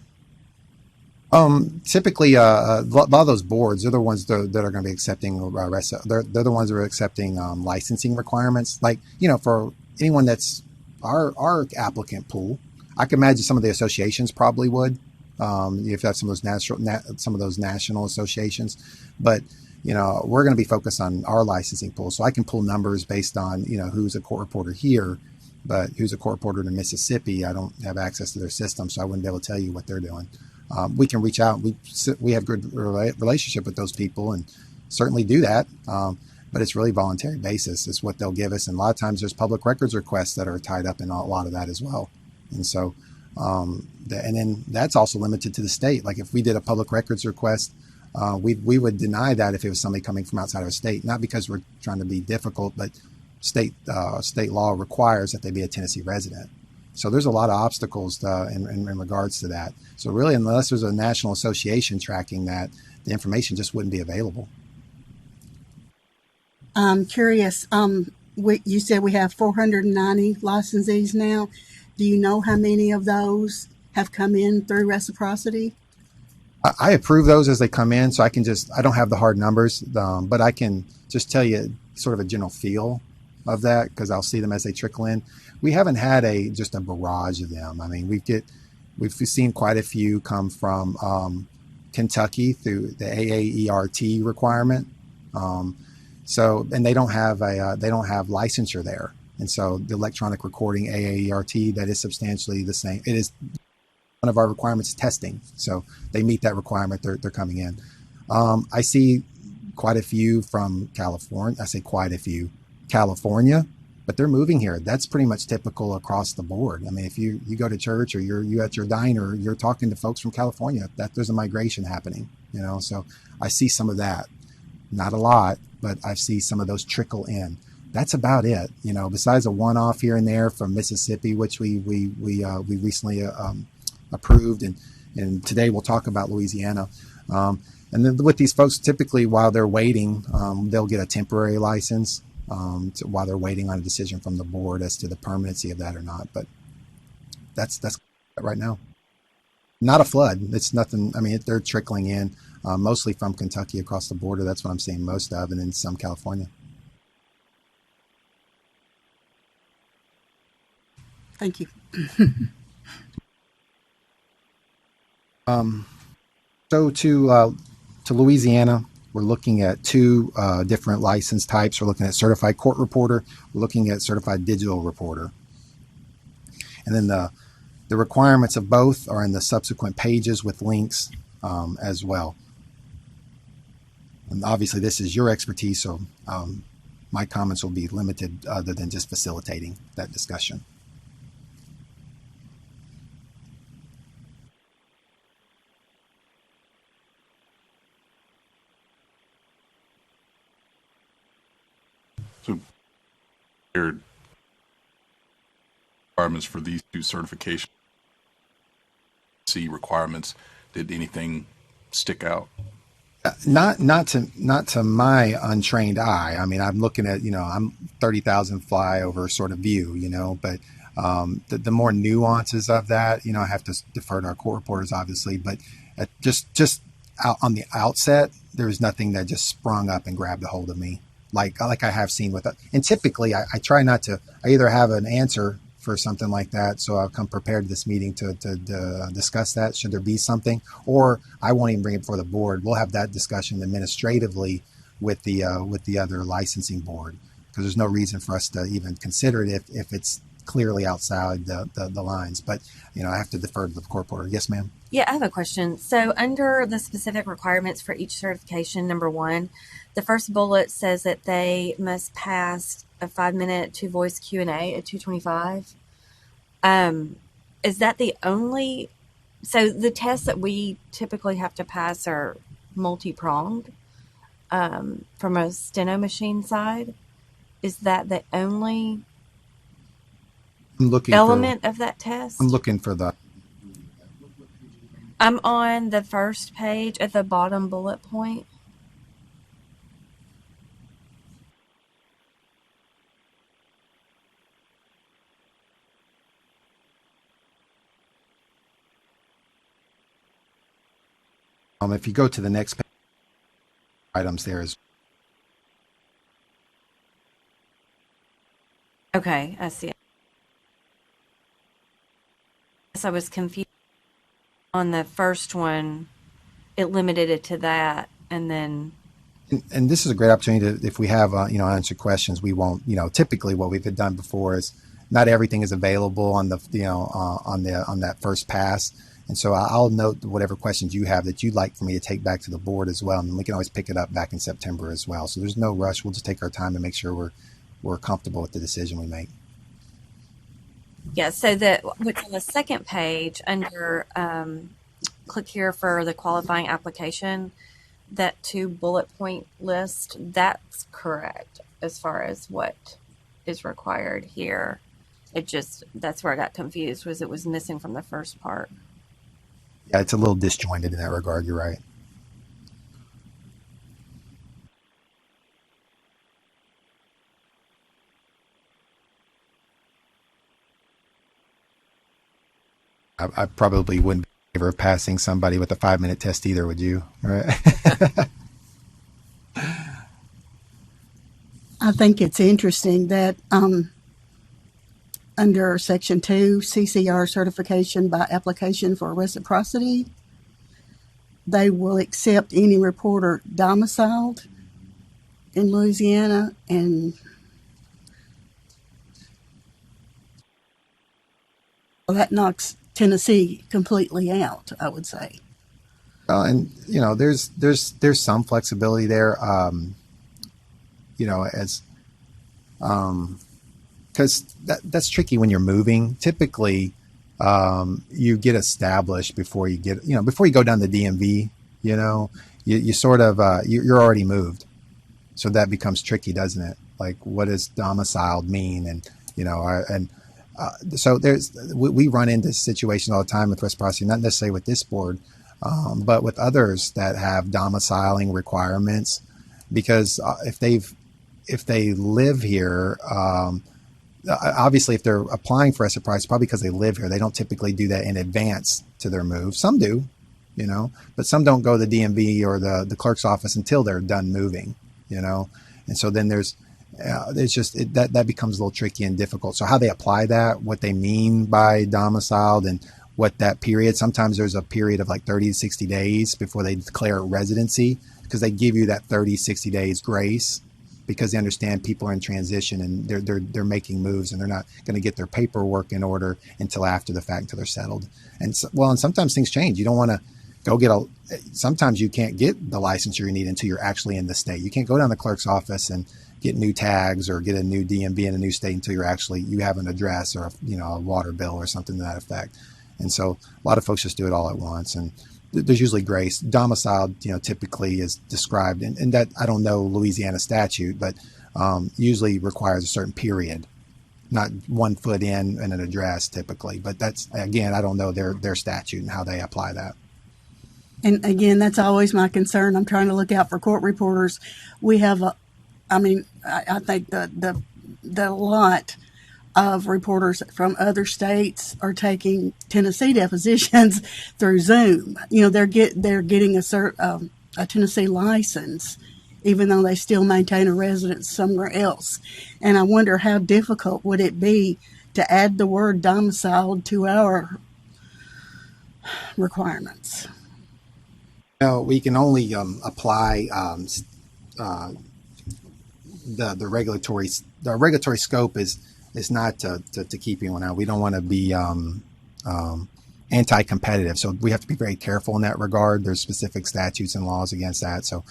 Typically, a lot of those boards, they're the ones that are going to be accepting they're the ones that are accepting licensing requirements. Like, for anyone that's our applicant pool, I can imagine some of the associations probably would, if that's some of those national associations. But we're going to be focused on our licensing pool, so I can pull numbers based on who's a court reporter here, but who's a court reporter in Mississippi. I don't have access to their system, so I wouldn't be able to tell you what they're doing. We can reach out. We have good relationship with those people and certainly do that. But it's really voluntary basis. It's what they'll give us. And a lot of times there's public records requests that are tied up in a lot of that as well. And so, and then that's also limited to the state. Like if we did a public records request, we would deny that if it was somebody coming from outside our state, not because we're trying to be difficult, but state law requires that they be a Tennessee resident. So there's a lot of obstacles in regards to that. So really, unless there's a national association tracking that, the information just wouldn't be available. I'm curious. You said we have 490 licensees now. Do you know how many of those have come in through reciprocity? I approve those as they come in, so I don't have the hard numbers, but I can just tell you sort of a general feel of that because I'll see them as they trickle in. We haven't had just a barrage of them. I mean, we've seen quite a few come from Kentucky through the AAERT requirement. And they don't have licensure there, and so the electronic recording AAERT, that is substantially the same. It is one of our requirements, testing, so they meet that requirement. They're coming in. I see quite a few from California. I say quite a few, California. But they're moving here. That's pretty much typical across the board. I mean, if you go to church or you at your diner, you're talking to folks from California. There's a migration happening, So I see some of that. Not a lot, but I see some of those trickle in. That's about it, Besides a one-off here and there from Mississippi, which we recently approved, and today we'll talk about Louisiana. And then with these folks, typically while they're waiting, they'll get a temporary license. While they're waiting on a decision from the board as to the permanency of that or not. But that's right now. Not a flood. It's nothing. I mean, they're trickling in mostly from Kentucky across the border. That's what I'm seeing most of, and then some California. Thank you. So to Louisiana, we're looking at two different license types. We're looking at certified court reporter. We're looking at certified digital reporter. And then the requirements of both are in the subsequent pages with links as well. And obviously this is your expertise, so my comments will be limited other than just facilitating that discussion. So, requirements for these two certifications, see requirements Did anything stick out? Not to my untrained eye. I mean, I'm looking at, I'm 30,000 flyover sort of view, but the more nuances of that, I have to defer to our court reporters, obviously, but just out on the outset, there was nothing that just sprung up and grabbed a hold of me like I have seen with it. And typically I try not to, I either have an answer for something like that, so I'll come prepared to this meeting to discuss that should there be something, or I won't even bring it before the board. We'll have that discussion administratively with the other licensing board, because there's no reason for us to even consider it if it's clearly outside the lines. But I have to defer to the court reporter. Yes, ma'am. Yeah, I have a question. So under the specific requirements for each certification, number 1, the first bullet says that they must pass a 5-minute 2-voice Q&A at 2:25. Is that the only? So the tests that we typically have to pass are multi-pronged from a steno machine side. Is that the only element of that test? I'm looking for the. I'm on the first page at the bottom bullet point. If you go to the next page, items there is. Okay, I see it. I was confused on the first one. It limited it to that, and then. And this is a great opportunity to, if we have, answer questions, we won't, typically what we've done before is not everything is available on the, on that first pass. And so I'll note whatever questions you have that you'd like for me to take back to the board as well. And we can always pick it up back in September as well. So there's no rush. We'll just take our time and make sure we're comfortable with the decision we make. Yeah, so what's on the second page under click here for the qualifying application, that 2 bullet point list, that's correct as far as what is required here. That's where I got confused, was it was missing from the first part. Yeah, it's a little disjointed in that regard. You're right. I probably wouldn't be in favor of passing somebody with a 5-minute test either, would you? Right. I think it's interesting that under Section 2, CCR certification by application for reciprocity, they will accept any reporter domiciled in Louisiana, and that knocks Tennessee completely out, I wowould say. And there's some flexibility there, because that's tricky when you're moving. Typically, you get established before you go down the DMV. You sort of you're already moved, so that becomes tricky, doesn't it? Like, what does domiciled mean? And so we run into situations all the time with reciprocity, not necessarily with this board, but with others that have domiciling requirements, because if they live here, obviously if they're applying for reciprocity, it's probably because they live here. They don't typically do that in advance to their move. Some do, but some don't go to the DMV or the clerk's office until they're done moving, and so then it's just that becomes a little tricky and difficult. So how they apply that, what they mean by domiciled, and what that period, sometimes there's a period of like 30 to 60 days before they declare residency, because they give you that 30, 60 days grace, because they understand people are in transition and they're making moves, and they're not going to get their paperwork in order until after the fact, until they're settled. And sometimes things change. You don't want to go sometimes you can't get the licensure you need until you're actually in the state. You can't go down to the clerk's office and get new tags or get a new DMV in a new state until you have an address or a water bill or something to that effect. And so a lot of folks just do it all at once, and there's usually grace. Domiciled, typically is described, and that, I don't know Louisiana statute, but usually requires a certain period, not 1 foot in and an address typically. But that's, again, I don't know their statute and how they apply that. And again, that's always my concern. I'm trying to look out for court reporters. We have I think the lot of reporters from other states are taking Tennessee depositions through Zoom. They're getting a Tennessee license, even though they still maintain a residence somewhere else. And I wonder how difficult would it be to add the word domiciled to our requirements. We can only apply the regulatory scope is not to keep anyone out. We don't want to be anti-competitive, so we have to be very careful in that regard. There's specific statutes and laws against that, so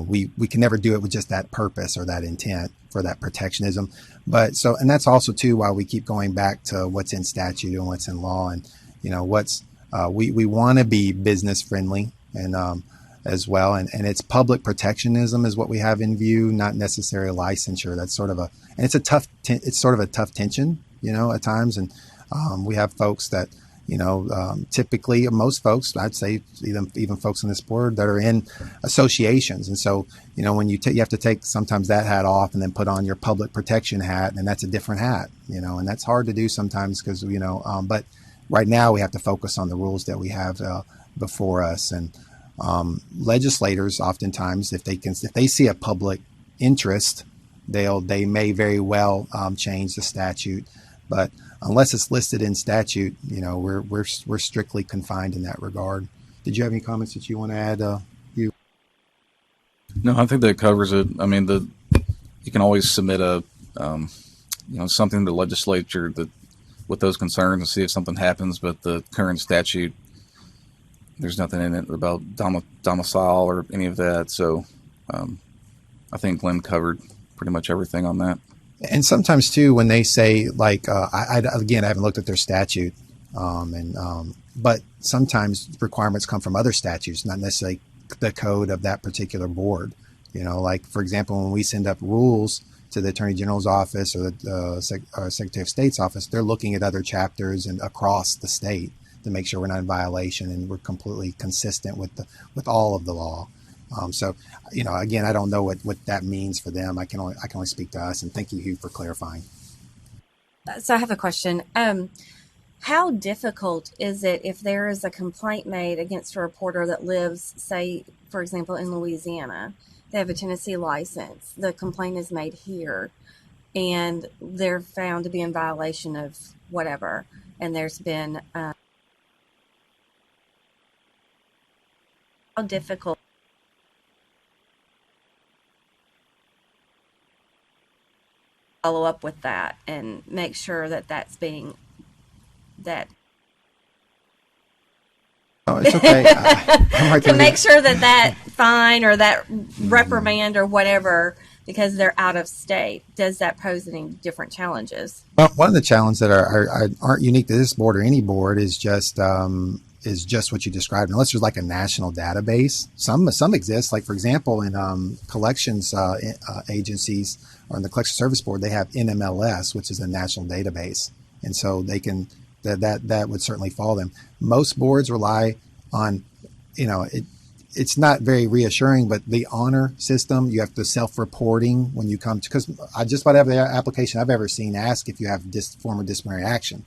we can never do it with just that purpose or that intent for that protectionism. And that's also too why we keep going back to what's in statute and what's in law, and we want to be business friendly and as well, and it's public protectionism is what we have in view, not necessarily licensure. That's sort of it's sort of a tough tension, at times, and we have folks that typically most folks, I'd say even folks on this board that are in associations, and so when you have to take sometimes that hat off and then put on your public protection hat, and that's a different hat, and that's hard to do sometimes because but right now we have to focus on the rules that we have before us. And legislators oftentimes, if they see a public interest, they may very well change the statute, but unless it's listed in statute, we're strictly confined in that regard. Did you have any comments that you want to add? No, I think that covers it. I mean, you can always submit something to the legislature that with those concerns and see if something happens, but the current statute, there's nothing in it about domicile or any of that. So I think Glenn covered pretty much everything on that. And sometimes too, when they say I haven't looked at their statute, but sometimes requirements come from other statutes, not necessarily the code of that particular board. Like for example, when we send up rules to the Attorney General's office or the Secretary of State's office, they're looking at other chapters and across the state to make sure we're not in violation and we're completely consistent with all of the law. So, again, I don't know what that means for them. I can only speak to us. And thank you, Hugh, for clarifying. So I have a question. How difficult is it if there is a complaint made against a reporter that lives, say, for example, in Louisiana? They have a Tennessee license. The complaint is made here, and they're found to be in violation of whatever. And there's been how difficult follow up with that and make sure that that's being that. Oh, it's okay. I'm right To there. make sure that fine or that reprimand or whatever, because they're out of state, does that pose any different challenges? Well, one of the challenges that aren't unique to this board or any board is just what you described. Unless there's like a national database, some exist. Like for example, in collections agencies or in the Collection Service Board, they have NMLS, which is a national database, and so they can that would certainly fall them. Most boards rely on, it's not very reassuring, but the honor system, you have to self-reporting when you come to, because I just about every application I've ever seen ask if you have former disciplinary action.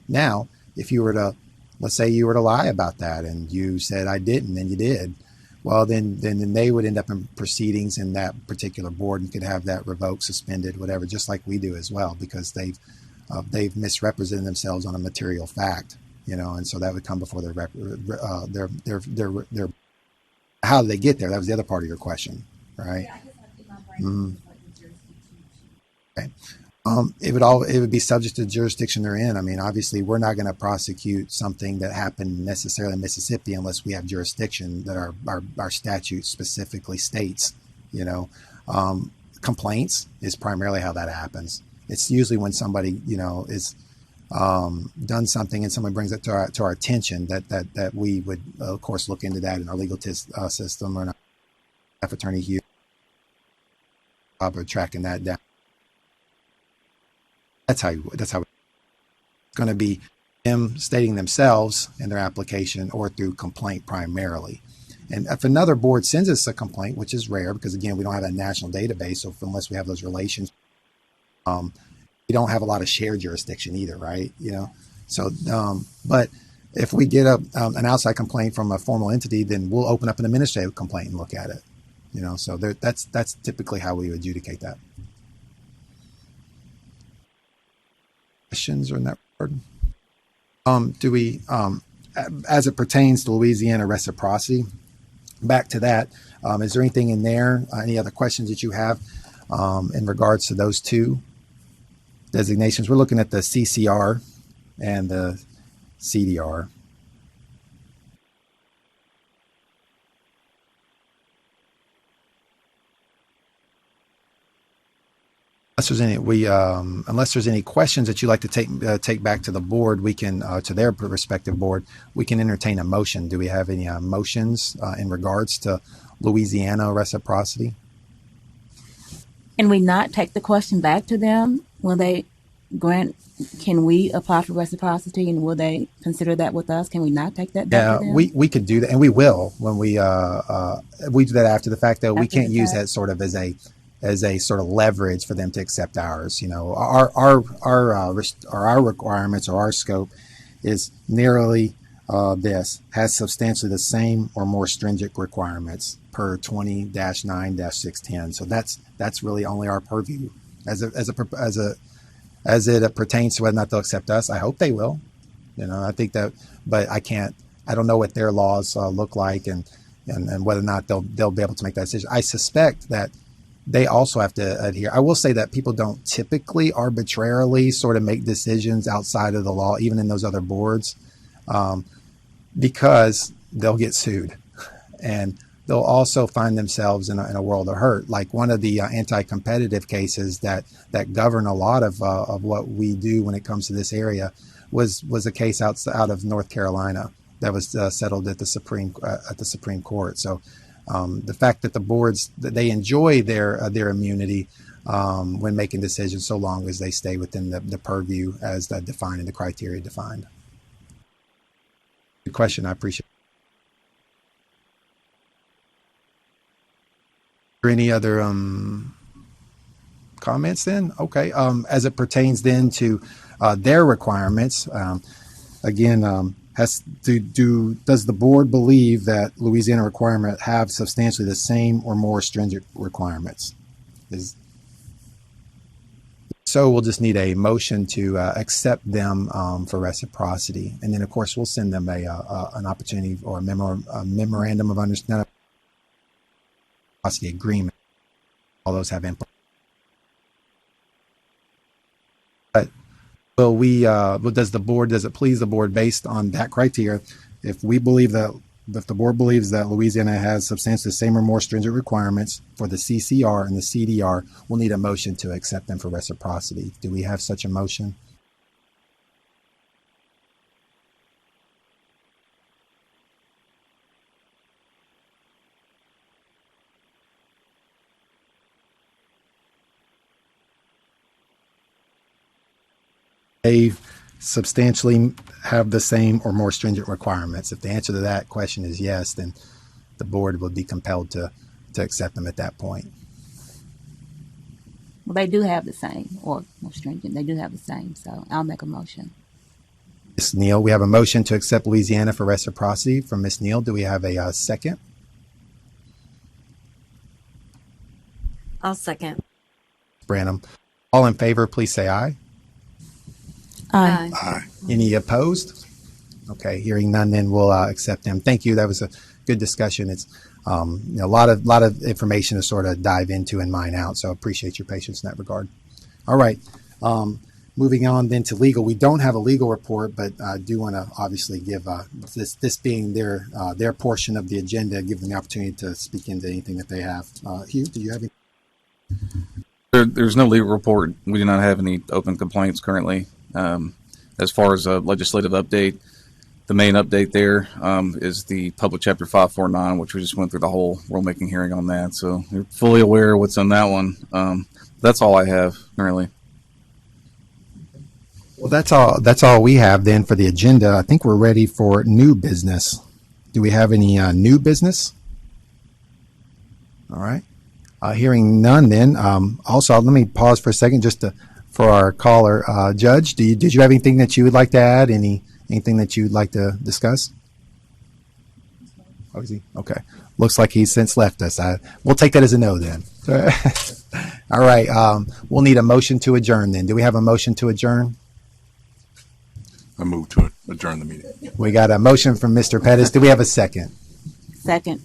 Now, if you were to, let's say you were to lie about that and you said I didn't and you did, well, then they would end up in proceedings in that particular board and could have that revoked, suspended, whatever, just like we do as well, because they've misrepresented themselves on a material fact, and so that would come before their how did they get there? That was the other part of your question, right? Yeah, I guess in my brain, Okay. It would be subject to the jurisdiction they're in. I mean, obviously, we're not going to prosecute something that happened necessarily in Mississippi unless we have jurisdiction that our statute specifically states. Complaints is primarily how that happens. It's usually when somebody, is done something and someone brings it to our attention that we would, of course, look into that in our legal system or in our attorney here, tracking that down. That's how it's going to be them stating themselves in their application or through complaint primarily. And if another board sends us a complaint, which is rare because, again, we don't have a national database, so unless we have those relations, we don't have a lot of shared jurisdiction either, right? So, but if we get an outside complaint from a formal entity, then we'll open up an administrative complaint and look at it. So that's typically how we adjudicate that. Questions in that regard? Do we, as it pertains to Louisiana reciprocity, back to that, is there anything in there, any other questions that you have in regards to those two designations? We're looking at the CCR and the CDR. Unless there's any questions that you'd like to take back to the board, we can to their respective board. We can entertain a motion. Do we have any motions in regards to Louisiana reciprocity? Can we not take the question back to them? Will they grant? Can we apply for reciprocity, and will they consider that with us? Can we not take that back to them? we could do that, and we will when we do that after the fact. Though we can't use that sort of as a sort of leverage for them to accept ours. Our requirements or our scope is narrowly has substantially the same or more stringent requirements per 20-9-610. So that's really only our purview as it pertains to whether or not they'll accept us. I hope they will. I think that, but I don't know what their laws look like and whether or not they'll be able to make that decision. I suspect that they also have to adhere. I will say that people don't typically arbitrarily sort of make decisions outside of the law, even in those other boards, because they'll get sued and they'll also find themselves in a world of hurt. Like one of the anti-competitive cases that govern a lot of what we do when it comes to this area was a case out of North Carolina that was settled at the Supreme Court. So the fact that the boards that they enjoy their immunity when making decisions, so long as they stay within the purview as defined in the criteria defined. Good question. I appreciate it. Any other comments then? Okay. As it pertains then to their requirements, again, does the board believe that Louisiana requirement have substantially the same or more stringent requirements? So we'll just need a motion to accept them for reciprocity, and then of course we'll send them an opportunity or a memorandum of understanding agreement. All those have input. But does it please the board based on that criteria? If the board believes that Louisiana has substantially the same or more stringent requirements for the CCR and the CDR, we'll need a motion to accept them for reciprocity. Do we have such a motion? They substantially have the same or more stringent requirements. If the answer to that question is yes, then the board would be compelled to accept them at that point. Well, they do have the same, or more stringent. They do have the same, so I'll make a motion. Ms. Neal, we have a motion to accept Louisiana for reciprocity from Ms. Neal. Do we have a second? I'll second. Branham. All in favor, please say aye. Aye. Aye. Any opposed? Okay, hearing none, then we'll accept them. Thank you. That was a good discussion. It's a lot of information to sort of dive into and mine out. So appreciate your patience in that regard. All right, moving on then to legal. We don't have a legal report, but I do want to obviously give this being their portion of the agenda, give them the opportunity to speak into anything that they have. Hugh, do you have any? There's no legal report. We do not have any open complaints currently. As far as a legislative update, the main update there is the Public Chapter 549, which we just went through the whole rulemaking hearing on that. So you're fully aware of what's on that one. That's all I have currently. Well, that's all we have then for the agenda. I think we're ready for new business. Do we have any new business? All right. Hearing none, then also let me pause for a second for our caller, Judge. Did you have anything that you would like to add? Anything that you'd like to discuss? Oh, is he? Okay. Looks like he's since left us. We'll take that as a no then. All right. We'll need a motion to adjourn then. Do we have a motion to adjourn? I move to adjourn the meeting. We got a motion from Mr. Pettis. Do we have a second? Second.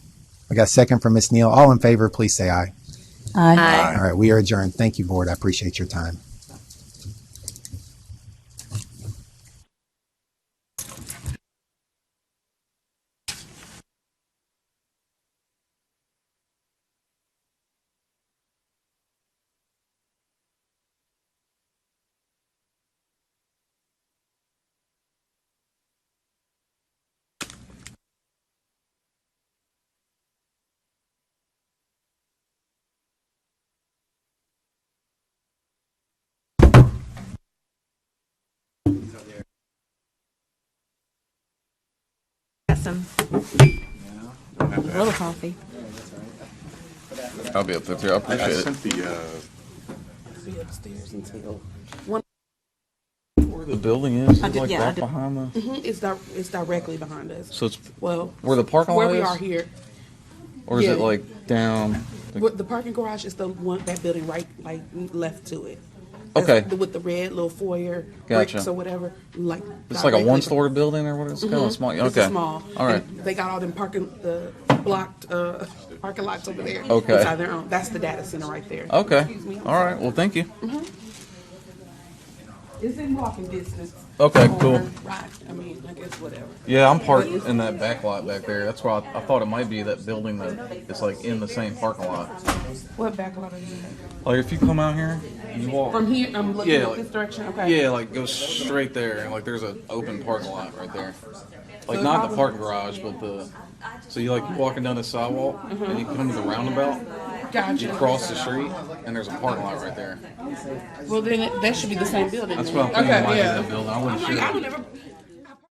We got a second from Ms. Neal. All in favor, please say aye. Aye. Aye. All right. We are adjourned. Thank you, Board. I appreciate your time. Awesome. A little coffee. I'll be up there too. I appreciate it. sent the, Be upstairs until Where the building is, I did- like yeah, I right did. behind the. it's directly behind us. So it's Well, where the parking where lot we is, are here, or is yeah. it like down? the parking garage is the one that building right like left to it. That's Okay. with the red little foyer Gotcha. bricks or whatever. Like It's like a directly- one-story building, or what? It's kind of small. Okay. It's a small. All right. And they got all them blocked parking lots over there. Okay. Inside their own. That's the data center right there. Okay. Excuse me. All right. Well, thank you. It's in walking distance. Okay, Or, cool. Right. I mean, I guess whatever. Yeah, I'm parked in that back lot back there. That's why I thought it might be that building that it's like in the same parking lot. What back lot are you in? Like if you come out here, you walk. From here, I'm looking Yeah, at like- this direction. Okay. Yeah, like go straight there, and like there's an open parking lot right there. Like not the parking garage, but the. So you like walking down the sidewalk, and you come to the roundabout. You Gotcha. cross the street, and there's a parking lot right there. Well, then that should be the same building. That's then. what I'm thinking. Okay, Might be yeah. that building. I wasn't I'm like, I sure. would never